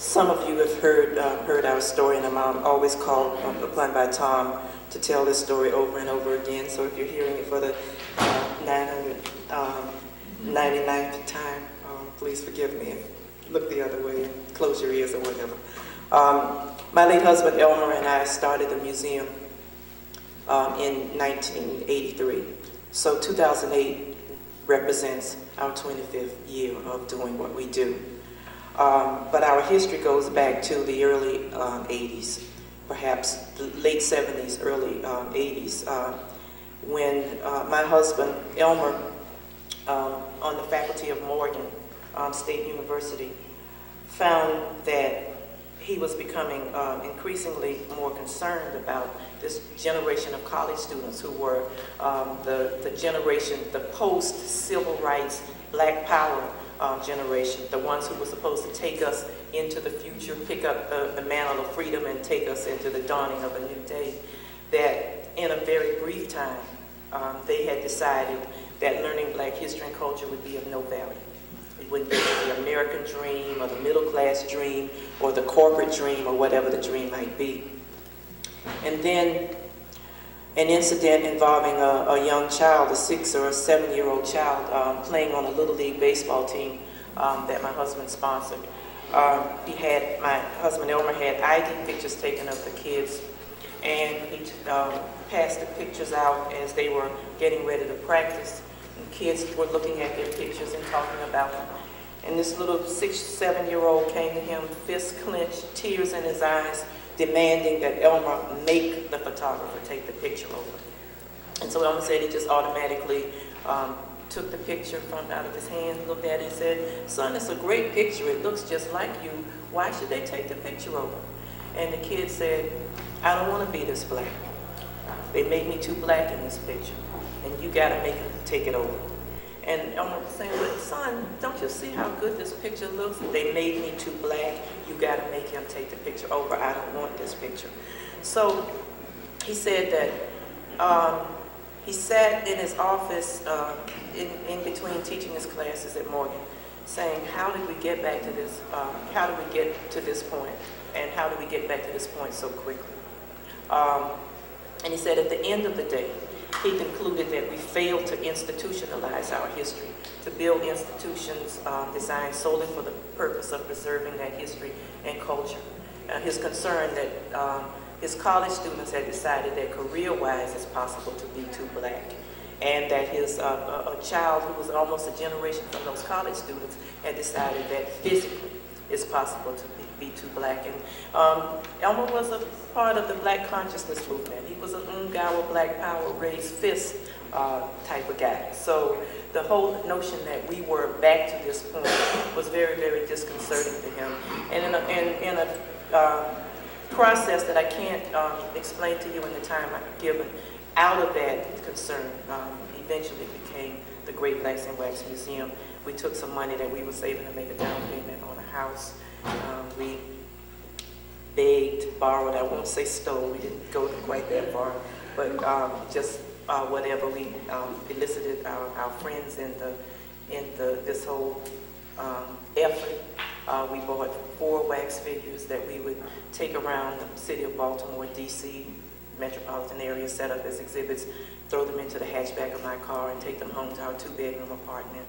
Some of you have heard our story, and I'm always called upon by Tom to tell this story over and over again. So if you're hearing it for the 999th time, please forgive me and look the other way and close your ears or whatever. My late husband Elmer and I started the museum in 1983. So 2008 represents our 25th year of doing what we do. But our history goes back to the early 80s, perhaps the late 70s, early 80s, when my husband, Elmer, on the faculty of Morgan State University, found that he was becoming increasingly more concerned about this generation of college students who were the generation, the post-civil rights, black power generation, the ones who were supposed to take us into the future, pick up the mantle of freedom and take us into the dawning of a new day. That in a very brief time, they had decided that learning black history and culture would be of no value. It wouldn't be the American dream or the middle class dream or the corporate dream or whatever the dream might be. And then an incident involving a young child, a 6 or 7-year-old child, playing on a Little League baseball team that my husband sponsored. My husband Elmer had ID pictures taken of the kids, and he passed the pictures out as they were getting ready to practice. And kids were looking at their pictures and talking about them. And this little 6, 7-year-old came to him, fists clenched, tears in his eyes, demanding that Elmer make the photographer take the picture over. And so Elmer said he just automatically took the picture from out of his hand, looked at it and said, "Son, it's a great picture. It looks just like you. Why should they take the picture over?" And the kid said, "I don't want to be this black. They made me too black in this picture, and you got to make them take it over." And Elmer was saying, "But son, don't you see how good this picture looks? They made me too black. You got to make him take the picture over. I don't want this picture." So he said that he sat in his office in between teaching his classes at Morgan, saying, "How did we get back to this? How did we get to this point? And how did we get back to this point so quickly?" And he said, at the end of the day, he concluded that we failed to institutionalize our history, to build institutions designed solely for the purpose of preserving that history and culture. His concern that his college students had decided that career-wise it's possible to be too black, and that his a child who was almost a generation from those college students had decided that physically it's possible to be too black. And Elmer was a part of the black consciousness movement. He was an Ungawa black power, raised fist type of guy. So the whole notion that we were back to this point was very, very disconcerting to him. And in a process that I can't explain to you in the time I've given, out of that concern, eventually became the Great Blacks in Wax Museum. We took some money that we were saving to make a down payment on a house. We begged, borrowed, I won't say stole, we didn't go quite that far, but just whatever. We elicited our friends in this whole effort. We bought 4 wax figures that we would take around the city of Baltimore, D.C., metropolitan area, set up as exhibits, throw them into the hatchback of my car, and take them home to our 2-bedroom apartment.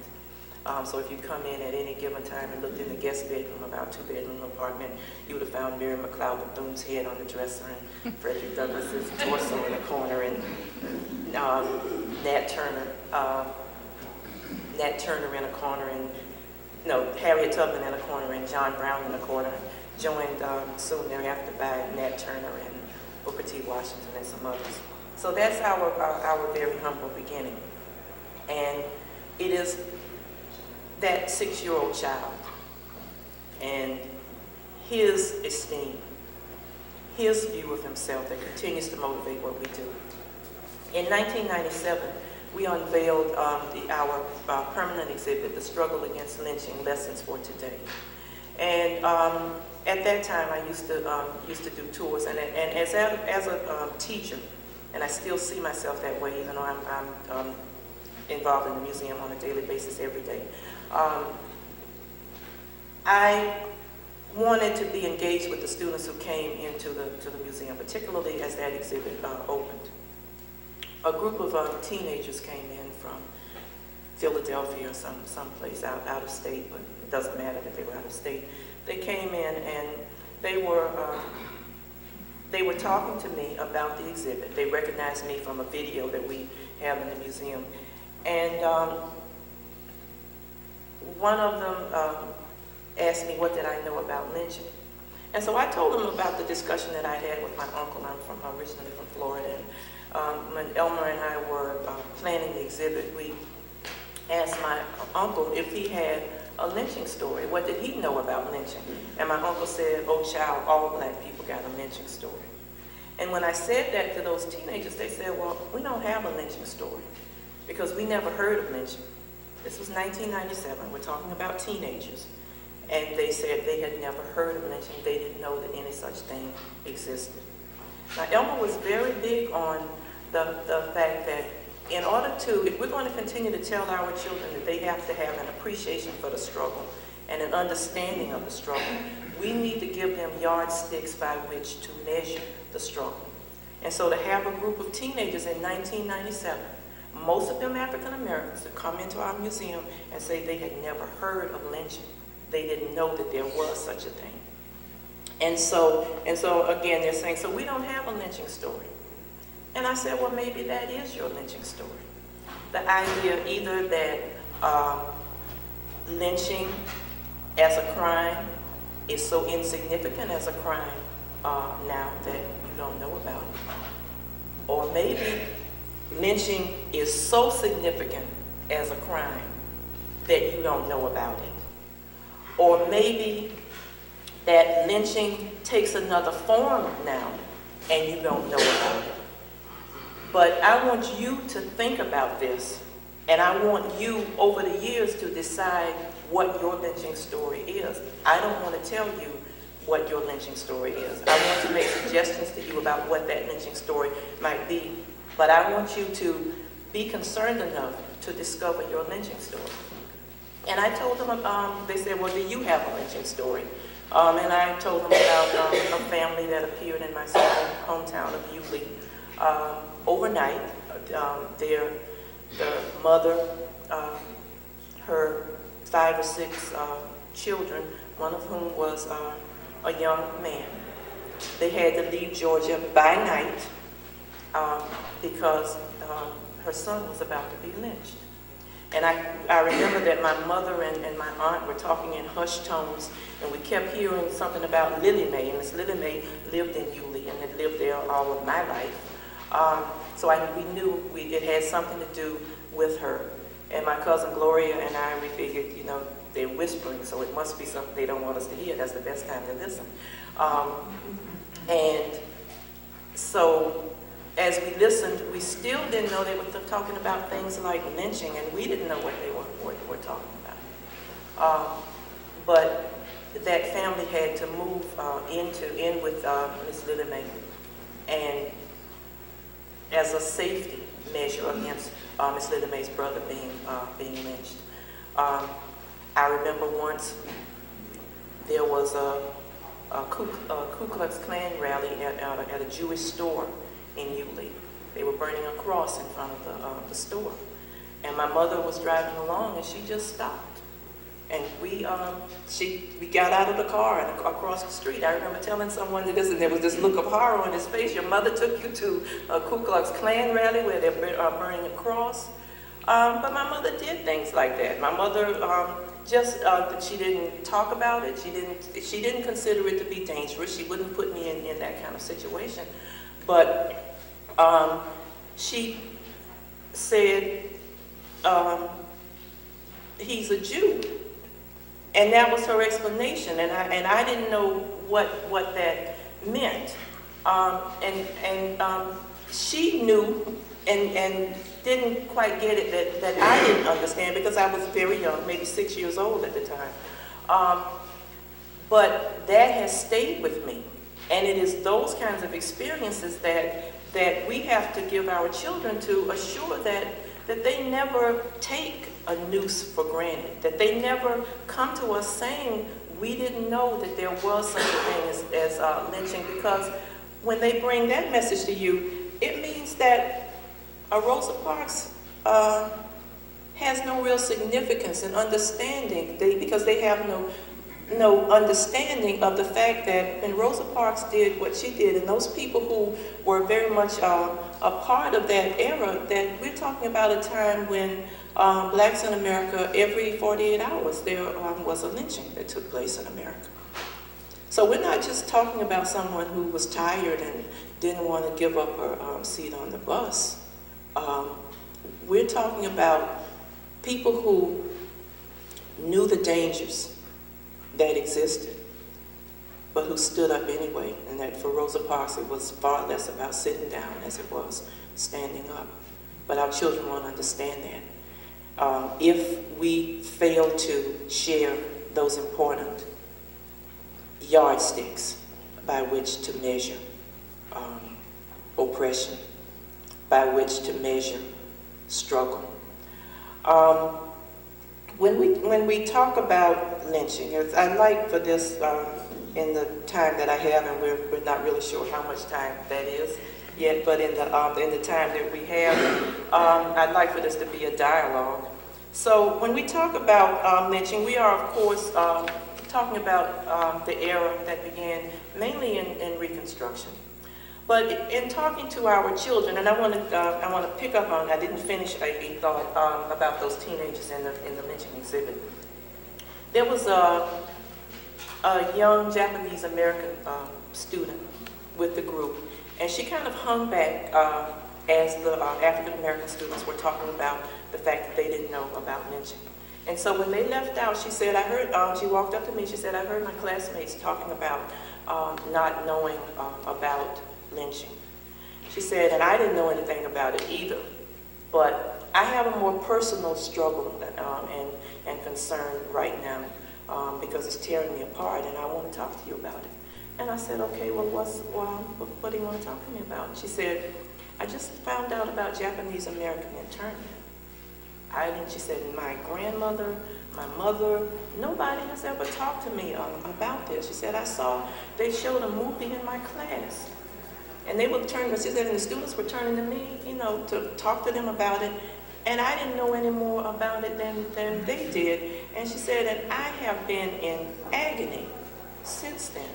So if you come in at any given time and looked in the guest bedroom of our 2-bedroom apartment, you would have found Mary McLeod Bethune's head on the dresser, and Frederick Douglass's torso in the corner, and Nat Turner in a corner, and Harriet Tubman in a corner, and John Brown in a corner, joined soon thereafter by Nat Turner and Booker T. Washington and some others. So that's our very humble beginning. And it is that 6-year-old child and his esteem, his view of himself that continues to motivate what we do. In 1997, we unveiled our permanent exhibit, The Struggle Against Lynching, Lessons for Today. And at that time, I used to do tours, and as a teacher, and I still see myself that way, even though I'm involved in the museum on a daily basis every day. I wanted to be engaged with the students who came into the museum, particularly as that exhibit opened. A group of teenagers came in from Philadelphia or someplace out of state, but it doesn't matter that they were out of state. They came in and they were talking to me about the exhibit. They recognized me from a video that we have in the museum. And one of them asked me what did I know about lynching. And so I told them about the discussion that I had with my uncle. I'm originally from Florida. And when Elmer and I were planning the exhibit, we asked my uncle if he had a lynching story. What did he know about lynching? And my uncle said, "Oh child, all black people got a lynching story." And when I said that to those teenagers, they said, "Well, we don't have a lynching story because we never heard of lynching." This was 1997. We're talking about teenagers. And they said they had never heard of lynching. They didn't know that any such thing existed. Now, Elmer was very big on the fact that in order to, if we're going to continue to tell our children that they have to have an appreciation for the struggle and an understanding of the struggle, we need to give them yardsticks by which to measure the struggle. And so to have a group of teenagers in 1997, most of them African Americans, to come into our museum and say they had never heard of lynching. They didn't know that there was such a thing. And so again, they're saying, so we don't have a lynching story. And I said, well, maybe that is your lynching story. The idea either that lynching as a crime is so insignificant as a crime now that you don't know about it. Or maybe lynching is so significant as a crime that you don't know about it. Or maybe that lynching takes another form now and you don't know about it. But I want you to think about this, and I want you over the years to decide what your lynching story is. I don't want to tell you what your lynching story is. I want to make suggestions to you about what that lynching story might be, but I want you to be concerned enough to discover your lynching story. And I told them, they said, well, do you have a lynching story? And I told them about a family that appeared in my hometown of Yulee. Overnight, the mother, her 5 or 6 children, one of whom was a young man. They had to leave Georgia by night because her son was about to be lynched. And I remember that my mother and my aunt were talking in hushed tones, and we kept hearing something about Lily Mae, and Miss Lily Mae lived in Yulee and had lived there all of my life. So we knew it had something to do with her. And my cousin Gloria and I, we figured, you know, they're whispering, so it must be something they don't want us to hear. That's the best time to listen. And so as we listened, we still didn't know they were talking about things like lynching, and we didn't know what they were talking about. But that family had to move in with Miss Lily Mae, and as a safety measure against Miss Lily Mae's brother being lynched. I remember once there was a Ku Klux Klan rally at a Jewish store in Yulee. They were burning a cross in front of the store. And my mother was driving along and she just stopped. And we got out of the car and across the street. I remember telling someone this, and there was this look of horror on his face. Your mother took you to a Ku Klux Klan rally where they're burning a cross. But my mother did things like that. My mother she didn't talk about it. She didn't consider it to be dangerous. She wouldn't put me in that kind of situation. But she said, he's a Jew. And that was her explanation, and I didn't know what that meant. She knew and didn't quite get it that I didn't understand because I was very young, maybe 6 years old at the time. But that has stayed with me, and it is those kinds of experiences that we have to give our children to assure that they never take a noose for granted, that they never come to us saying we didn't know that there was such a thing as lynching, because when they bring that message to you, it means that Rosa Parks has no real significance in understanding, because they have no understanding of the fact that when Rosa Parks did what she did, and those people who were very much a part of that era, that we're talking about a time when blacks in America, every 48 hours, there was a lynching that took place in America. So we're not just talking about someone who was tired and didn't want to give up her seat on the bus. We're talking about people who knew the dangers that existed, but who stood up anyway. And that for Rosa Parks, it was far less about sitting down as it was standing up. But our children won't understand that. If we fail to share those important yardsticks by which to measure oppression, by which to measure struggle. When we talk about lynching, I'd like for this, in the time that I have, and we're not really sure how much time that is yet, but in the time that we have, I'd like for this to be a dialogue. So when we talk about lynching, we are, of course, talking about the era that began mainly in Reconstruction. But in talking to our children, and I want to pick up on, I didn't finish a thought about those teenagers in the lynching exhibit. There was a young Japanese American student with the group, and she kind of hung back as the African American students were talking about the fact that they didn't know about lynching. And so when they left out, she said, she walked up to me, she said, I heard my classmates talking about not knowing about lynching. She said, and I didn't know anything about it either, but I have a more personal struggle and concern right now because it's tearing me apart, and I want to talk to you about it. And I said, okay, well, what do you want to talk to me about? She said, I just found out about Japanese American internment. She said, my grandmother, my mother, nobody has ever talked to me about this. She said, they showed a movie in my class. And they would turn, she said, and the students were turning to me, to talk to them about it. And I didn't know any more about it than they did. And she said, and I have been in agony since then.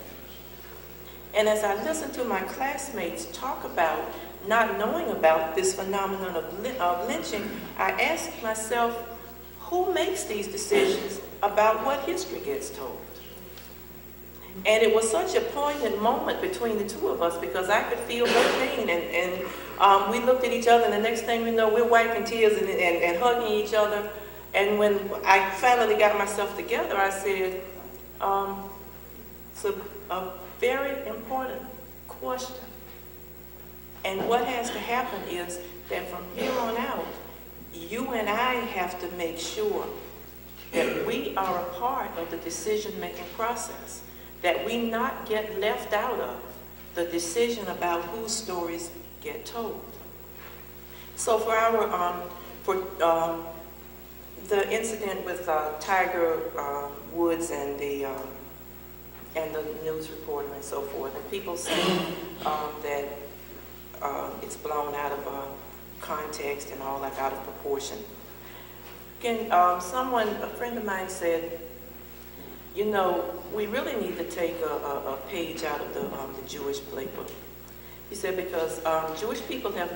And as I listened to my classmates talk about not knowing about this phenomenon of lynching, I asked myself, who makes these decisions about what history gets told? And it was such a poignant moment between the two of us, because I could feel her pain, and we looked at each other, and the next thing we know, we're wiping tears and hugging each other. And when I finally got myself together, I said, it's a very important question. And what has to happen is that from here on out, you and I have to make sure that we are a part of the decision-making process, that we not get left out of the decision about whose stories get told. So for the incident with Tiger Woods and the news reporter and so forth, and people say that it's blown out of context and all, like out of proportion. Again, a friend of mine said, we really need to take a page out of the Jewish playbook. He said, because Jewish people have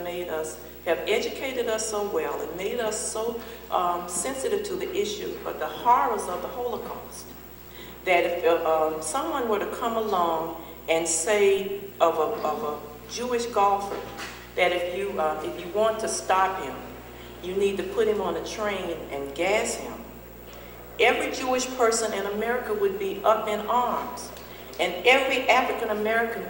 educated us so well and made us so sensitive to the issue of the horrors of the Holocaust, that if someone were to come along and say of a Jewish golfer that if you want to stop him, you need to put him on a train and gas him, every Jewish person in America would be up in arms. And every African American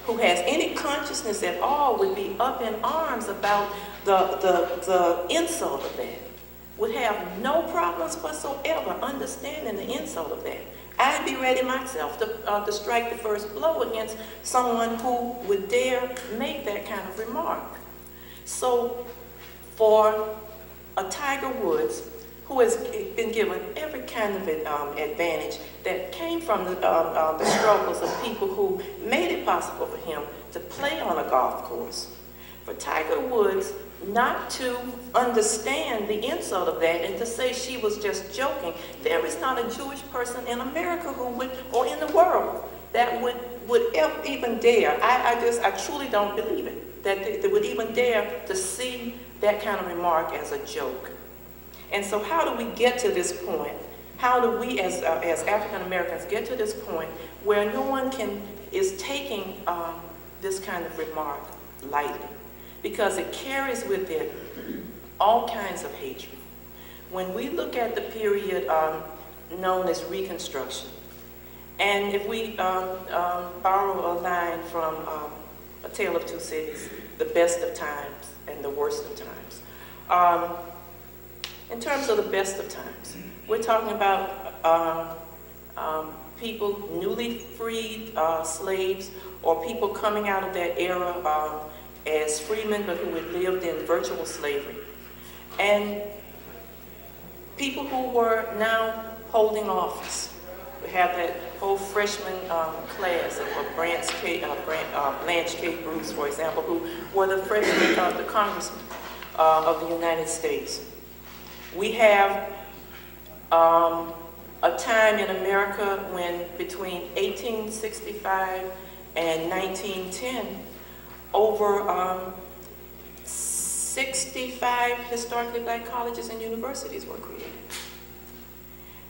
who has any consciousness at all would be up in arms about the insult of that, would have no problems whatsoever understanding the insult of that. I'd be ready myself to strike the first blow against someone who would dare make that kind of remark. So for a Tiger Woods who has been given every kind of advantage that came from the struggles of people who made it possible for him to play on a golf course. For Tiger Woods not to understand the insult of that and to say she was just joking, there is not a Jewish person in America who would, or in the world, that would even dare. I truly don't believe it, that they would even dare to see that kind of remark as a joke. And so how do we get to this point? How do we as African Americans get to this point where no one is taking this kind of remark lightly? Because it carries with it all kinds of hatred. When we look at the period known as Reconstruction, and if we borrow a line from A Tale of Two Cities, the best of times and the worst of times. In terms of the best of times, we're talking about people, newly freed slaves, or people coming out of that era as freemen, but who had lived in virtual slavery. And people who were now holding office. We have that whole freshman class of Blanche K. Bruce, for example, who were the freshmen, the congressmen of the United States. We have a time in America when between 1865 and 1910, over 65 historically black colleges and universities were created.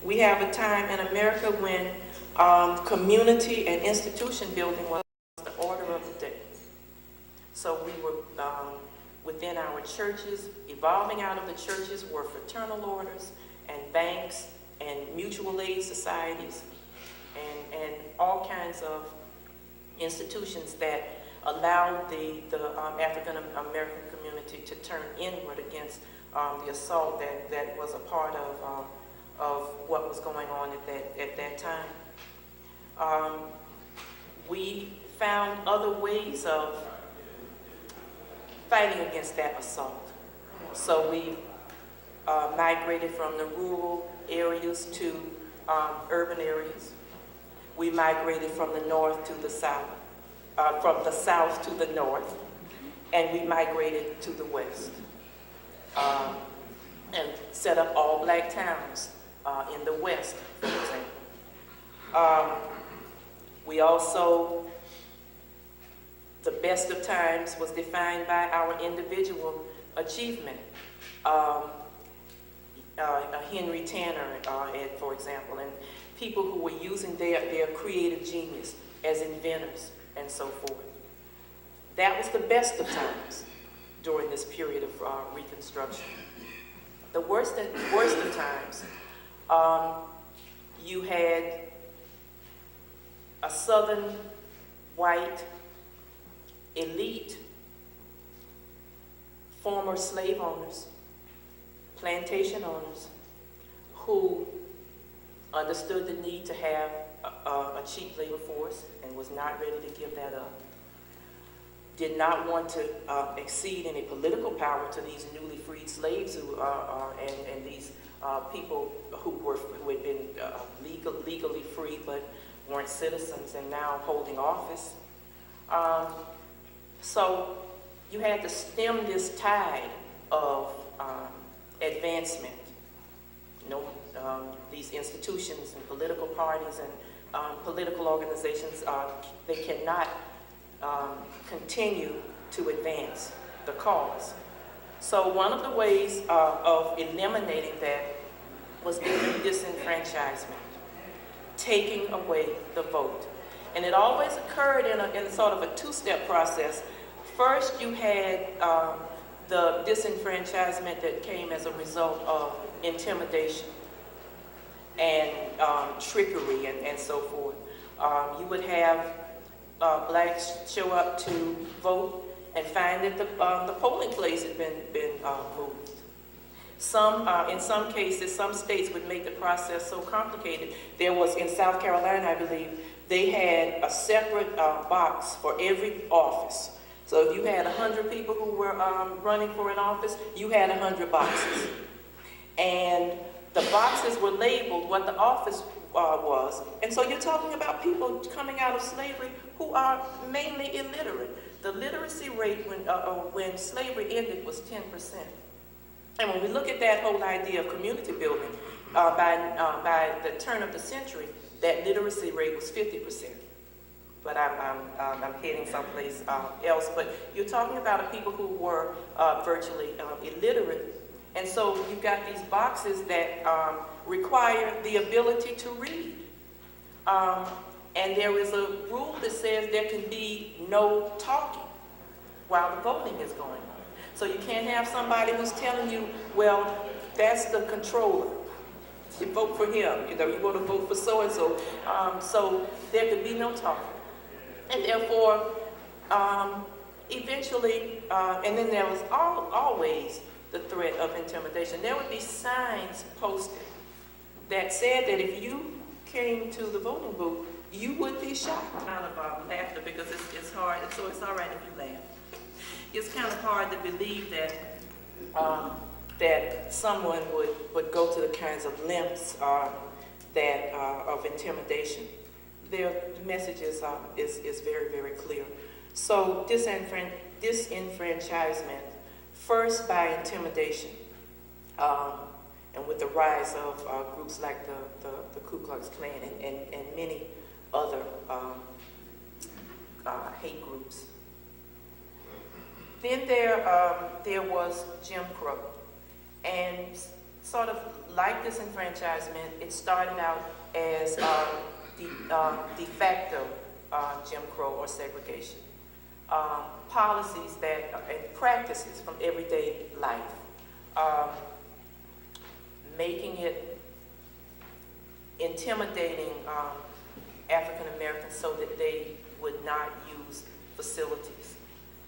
We have a time in America when community and institution building was the order of the day. So we were within our churches, evolving out of the churches were fraternal orders and banks and mutual aid societies and all kinds of institutions that allowed the African American community to turn inward against the assault that was a part of what was going on at that time. We found other ways of fighting against that assault. So we migrated from the rural areas to urban areas. We migrated from the north to the south, from the south to the north, and we migrated to the west, and set up all black towns in the west, for example. We also, the best of times was defined by our individual achievement. Henry Tanner, for example, and people who were using their creative genius as inventors and so forth. That was the best of times during this period of Reconstruction. The worst of times, you had a Southern white elite, former slave owners, plantation owners, who understood the need to have a cheap labor force and was not ready to give that up. Did not want to exceed any political power to these newly freed slaves and these people who had been legally free but weren't citizens and now holding office. So you had to stem this tide of advancement. These institutions and political parties and political organizations, they cannot continue to advance the cause. So one of the ways of eliminating that was disenfranchisement, taking away the vote. And it always occurred in sort of a two-step process. First, you had the disenfranchisement that came as a result of intimidation and trickery and so forth. You would have blacks show up to vote and find that the polling place had been moved. In some cases, some states would make the process so complicated. There was, in South Carolina, I believe, they had a separate box for every office. So if you had 100 people who were running for an office, you had 100 boxes. And the boxes were labeled what the office was. And so you're talking about people coming out of slavery who are mainly illiterate. The literacy rate when slavery ended was 10%. And when we look at that whole idea of community building, by the turn of the century, that literacy rate was 50%. But I'm heading someplace else. But you're talking about people who were virtually illiterate. And so you've got these boxes that require the ability to read. And there is a rule that says there can be no talking while the voting is going on. So you can't have somebody who's telling you, well, that's the controller. You vote for him, you want to vote for so-and-so. So there could be no talking. And therefore, eventually, and then there was always the threat of intimidation. There would be signs posted that said that if you came to the voting booth, you would be shot. Kind of laughter because it's hard, so it's all right if you laugh. It's kind of hard to believe that that someone would go to the kinds of lengths that of intimidation. Their message is very, very clear. So disenfranchisement, first by intimidation, and with the rise of groups like the Ku Klux Klan and many other hate groups. Then there was Jim Crow, and sort of like disenfranchisement, it started out as de facto Jim Crow or segregation. Policies and practices from everyday life, making it intimidating African Americans so that they would not use facilities,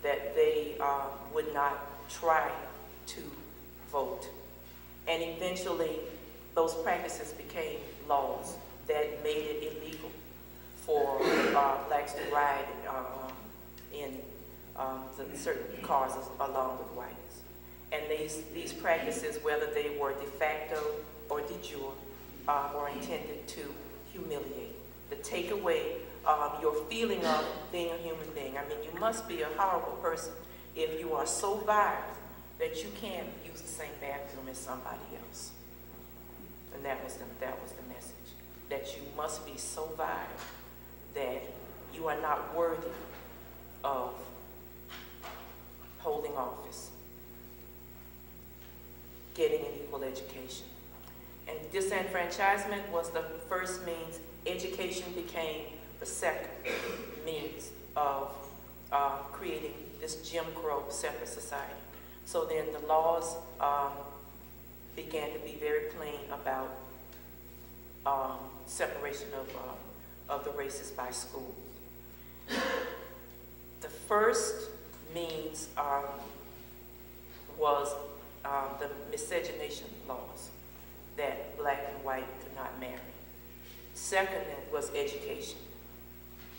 that they would not try to vote. And eventually, those practices became laws that made it illegal for blacks to ride in certain cars along with whites. And these practices, whether they were de facto or de jure, were intended to humiliate, to take away your feeling of being a human being. I mean, you must be a horrible person if you are so vile that you can't use the same bathroom as somebody else. And that was the message, that you must be so vile that you are not worthy of holding office, getting an equal education. And disenfranchisement was the first means. Education became the second means of creating this Jim Crow separate society. So then the laws began to be very plain about separation of the races by school. The first means was the miscegenation laws, that black and white could not marry. Second was education.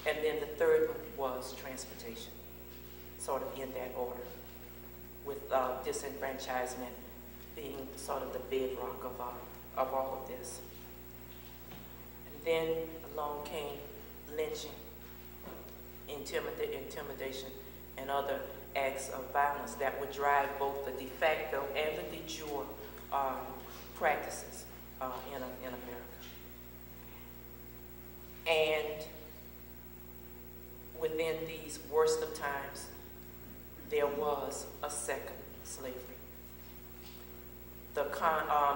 And then the third one was transportation, sort of in that order, with disenfranchisement being sort of the bedrock of all of this. And then along came lynching, intimidation, and other acts of violence that would drive both the de facto and the de jure practices in America. And within these worst of times, there was a second slavery. The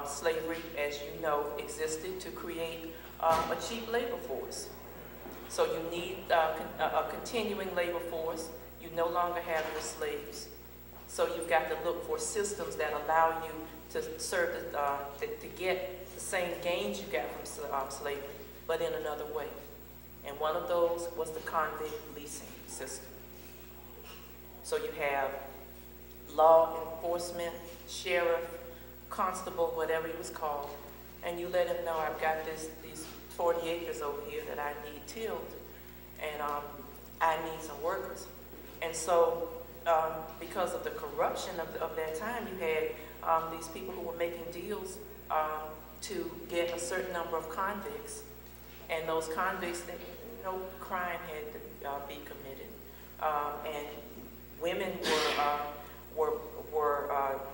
slavery, as you know, existed to create a cheap labor force. So you need a continuing labor force. You no longer have your slaves. So you've got to look for systems that allow you to serve, to get the same gains you got from slavery, but in another way. And one of those was the convict leasing system. So you have law enforcement, sheriff, constable, whatever he was called, and you let him know, I've got these 40 acres over here that I need tilled, and I need some workers. And so because of the corruption of that time, you had these people who were making deals to get a certain number of convicts, and those convicts, no crime had to be committed, and women were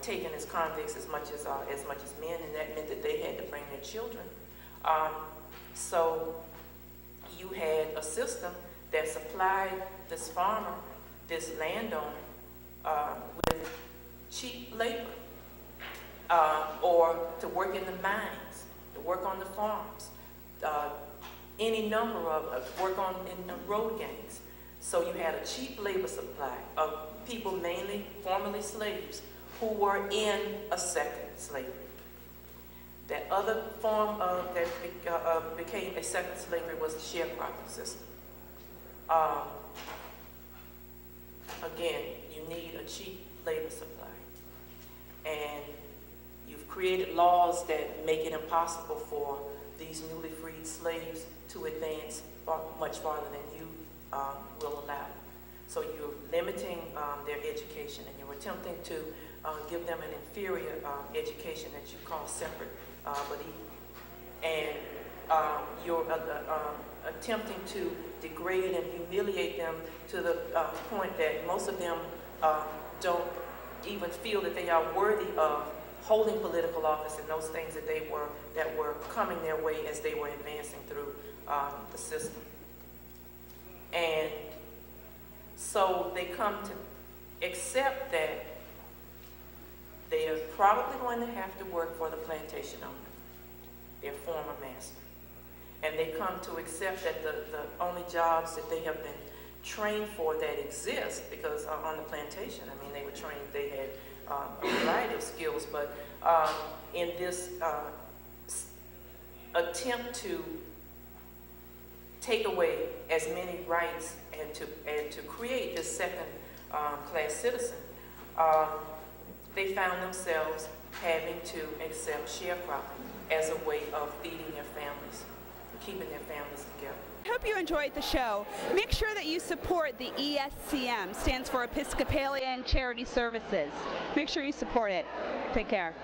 taken as convicts as much as men, and that meant that they had to bring their children. So you had a system that supplied this farmer, this landowner, with cheap labor, or to work in the mines, to work on the farms, any number of work in the road gangs. So you had a cheap labor supply of people, mainly formerly slaves, who were in a second slavery. That other form that became a second slavery was the sharecropping system. Again, you need a cheap labor supply. And you've created laws that make it impossible for these newly freed slaves to advance much farther than you will allow. So you're limiting their education, and you're attempting to give them an inferior education that you call separate but equal. And you're attempting to degrade and humiliate them to the point that most of them don't even feel that they are worthy of holding political office and those things that were coming their way as they were advancing through the system. And so they come to accept that they are probably going to have to work for the plantation owner, their former master. And they come to accept that the only jobs that they have been trained for that exist, because on the plantation, I mean, they were trained, they had a variety of skills, but in this attempt to take away as many rights and to create this second class citizen, they found themselves having to accept sharecropping as a way of feeding their families, keeping their families together. I hope you enjoyed the show. Make sure that you support the ESCM, stands for Episcopalian Charity Services. Make sure you support it. Take care.